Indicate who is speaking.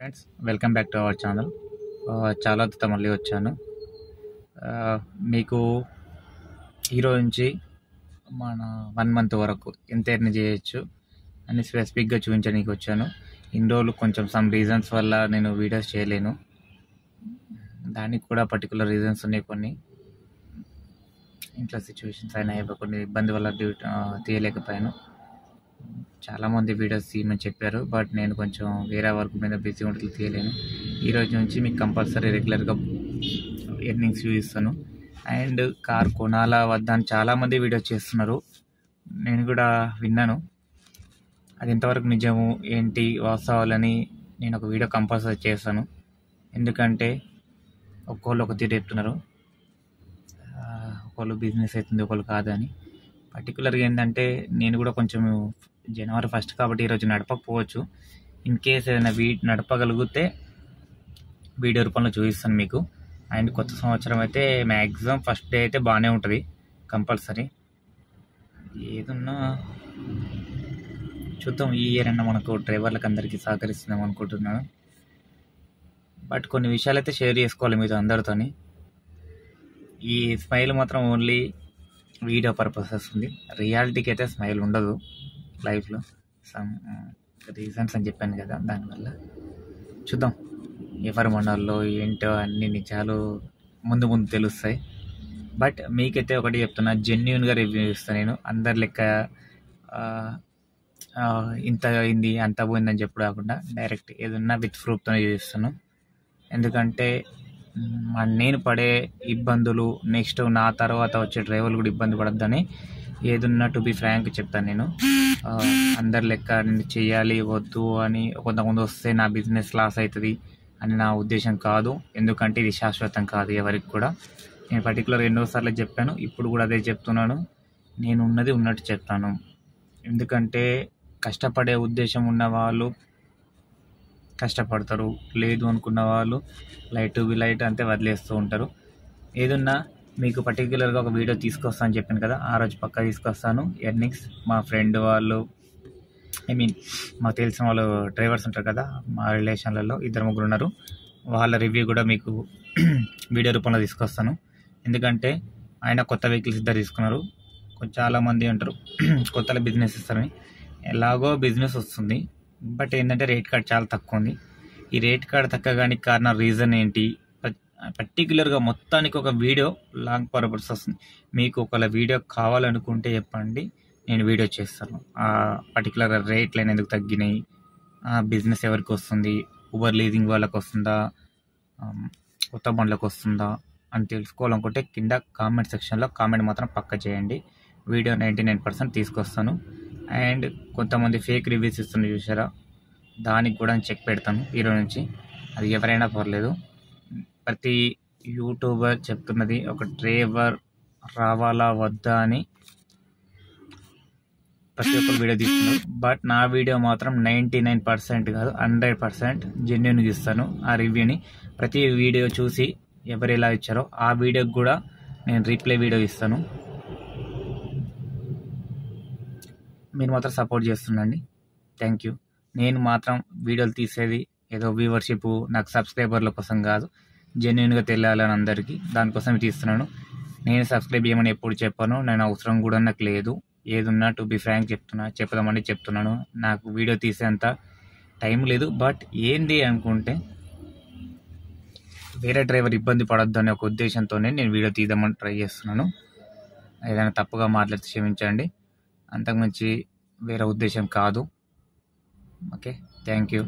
Speaker 1: Friends, welcome back to our channel. చాలా మళ్ళీ వచ్చాను. మీకు ఈరోజు నుంచి మన 1 మంత్ వరకు ఎంత ఎర్న్ చేయొచ్చు అని స్పెసిఫిక్గా చూపించడానికి వచ్చాను. ఇన్ని రోజులు కొంచెం సమ్ రీజన్స్ వల్ల నేను వీడియోస్ చేయలేను. దానికి కూడా పర్టికులర్ రీజన్స్ ఉన్నాయి. కొన్ని ఇంట్లో సిచ్యువేషన్స్ అయినా కొన్ని ఇబ్బంది వల్ల తీయలేకపోయాను. చాలామంది వీడియోస్ తీయమని చెప్పారు, బట్ నేను కొంచెం వేరే వర్క్ మీద బిజీ ఉంటుంది, తీయలేను. ఈరోజు నుంచి మీకు కంపల్సరీ రెగ్యులర్గా ఎర్నింగ్స్ చూపిస్తాను. అండ్ కార్ కొనాలా వద్దా అని చాలామంది వీడియోస్ చేస్తున్నారు. నేను కూడా విన్నాను. అది ఎంతవరకు నిజము ఏంటి వాస్తవాలని నేను ఒక వీడియో కంపల్సరీ చేస్తాను. ఎందుకంటే ఒక్కోళ్ళు ఒక తీరు చెప్తున్నారు. ఒకళ్ళు బిజినెస్ అవుతుంది, ఒకళ్ళు కాదని. పర్టికులర్గా ఏంటంటే నేను కూడా కొంచెం జనవరి 1 కాబట్టి ఈరోజు నడపకపోవచ్చు. ఇన్ కేస్ ఏదైనా నడపగలిగితే వీడియో రూపంలో చూపిస్తాను మీకు. అండ్ కొత్త సంవత్సరం అయితే మ్యాక్సిమం ఫస్ట్ డే అయితే బాగానే ఉంటుంది కంపల్సరీ. ఏదున్నా చూద్దాం. ఈ ఇయర్ అన్న మనకు డ్రైవర్లకు అందరికీ సహకరిస్తున్నాం అనుకుంటున్నాను. బట్ కొన్ని విషయాలు అయితే షేర్ చేసుకోవాలి మీతో అందరితోని. ఈ స్మైల్ మాత్రం ఓన్లీ వీడియో పర్పస్ వస్తుంది. రియాలిటీకి అయితే స్మైల్ ఉండదు లైఫ్లో. సమ్ రీజన్స్ అని చెప్పాను కదా, దానివల్ల చూద్దాం. ఎవరి మనల్లో ఏంటో అన్ని నిజాలు ముందు తెలుస్తాయి. బట్ మీకైతే ఒకటి చెప్తున్నా, జెన్యున్గా రివ్యూ ఇస్తాను నేను. అందరి లెక్క ఇంత అయింది అంత పోయిందని చెప్పు కాకుండా డైరెక్ట్ ఏదన్నా విత్ ప్రూఫ్తోనే చూపిస్తాను. ఎందుకంటే నేను పడే ఇబ్బందులు నెక్స్ట్ నా తర్వాత వచ్చే డ్రైవర్లు కూడా ఇబ్బంది పడద్దని ఏదున్నా టు బి ఫ్రాంక్ చెప్తాను నేను. అందరి లెక్క నేను చెయ్యాలి వద్దు అని కొంతమంది వస్తే నా బిజినెస్ లాస్ అవుతుంది అని నా ఉద్దేశం కాదు. ఎందుకంటే ఇది శాశ్వతం కాదు ఎవరికి కూడా. నేను పర్టికులర్ ఎన్నోసార్లు చెప్పాను, ఇప్పుడు కూడా అదే చెప్తున్నాను. నేను ఉన్నది ఉన్నట్టు చెప్తాను. ఎందుకంటే కష్టపడే ఉద్దేశం ఉన్న వాళ్ళు కష్టపడతారు, లేదు అనుకున్న వాళ్ళు లైట్ టు బి లైట్ అంతే వదిలేస్తూ ఉంటారు. ఏదున్నా మీకు పర్టికులర్గా ఒక వీడియో తీసుకొస్తాను అని చెప్పాను కదా, ఆ రోజు పక్కా తీసుకొస్తాను. ఎర్నింగ్స్ మా ఫ్రెండ్ వాళ్ళు, మాకు తెలిసిన వాళ్ళు డ్రైవర్స్ ఉంటారు కదా, మా రిలేషన్లలో 2-3 ఉన్నారు. వాళ్ళ రివ్యూ కూడా మీకు వీడియో రూపంలో తీసుకొస్తాను. ఎందుకంటే ఆయన కొత్త వెహికల్స్ ఇద్దరు తీసుకున్నారు. చాలామంది అంటారు కొత్తలో బిజినెస్ ఇస్తారని. ఎలాగో బిజినెస్ వస్తుంది, బట్ ఏంటంటే రేట్ కార్డ్ చాలా తక్కువ ఉంది. ఈ రేట్ కార్డ్ తగ్గడానికి కారణం రీజన్ ఏంటి, పర్టికులర్గా మొత్తానికి ఒక వీడియో లాంగ్ పర్పస్ వస్తుంది. మీకు ఒకవేళ వీడియో కావాలనుకుంటే చెప్పండి, నేను వీడియో చేస్తాను. ఆ పర్టికులర్ రేట్లు ఎందుకు తగ్గినాయి, బిజినెస్ ఎవరికి వస్తుంది, ఊబర్ లీజింగ్ వాళ్ళకి వస్తుందా, కొత్త బండ్లకు వస్తుందా అని తెలుసుకోవాలనుకుంటే కింద కామెంట్ సెక్షన్లో కామెంట్ మాత్రం పక్క చేయండి. వీడియో 99% తీసుకొస్తాను. అండ్ కొంతమంది ఫేక్ రివ్యూస్ ఇస్తున్నారు చూసారా, దానికి కూడా నేను చెక్ పెడతాను ఈరోజు నుంచి. అది ఎవరైనా పర్లేదు. ప్రతి యూట్యూబర్ చెప్తున్నది ఒక డ్రైవర్ రావాలా వద్దా అని ప్రతి ఒక్కరు వీడియో తీస్తున్నారు. బట్ నా వీడియో మాత్రం 99% కాదు 100% జెన్యున్గా ఇస్తాను. ఆ రివ్యూని ప్రతి వీడియో చూసి ఎవరు ఎలా ఇచ్చారో ఆ వీడియోకి కూడా నేను రీప్లై వీడియో ఇస్తాను. మీరు మాత్రం సపోర్ట్ చేస్తుండండి. Thank you. నేను మాత్రం వీడియోలు తీసేది ఏదో వ్యూవర్షిప్ నాకు సబ్స్క్రైబర్ల కోసం కాదు, జెన్యున్గా తెలియాలని అందరికీ, దానికోసం తీస్తున్నాను. నేను సబ్స్క్రైబ్ చేయమని ఎప్పుడు చెప్పాను, నేను అవసరం కూడా నాకు లేదు. ఏదున్నా టు బి ఫ్రాంక్ చెప్దామని చెప్తున్నాను. నాకు వీడియో తీసేంత టైం లేదు. బట్ ఏంది అనుకుంటే వేరే డ్రైవర్ ఇబ్బంది పడొద్దు అనే ఒక ఉద్దేశంతోనే నేను వీడియో తీద్దామని ట్రై చేస్తున్నాను. ఏదైనా తప్పుగా మాట్లాడితే క్షమించండి, అంతకుమించి వేరే ఉద్దేశం కాదు. Okay, thank you.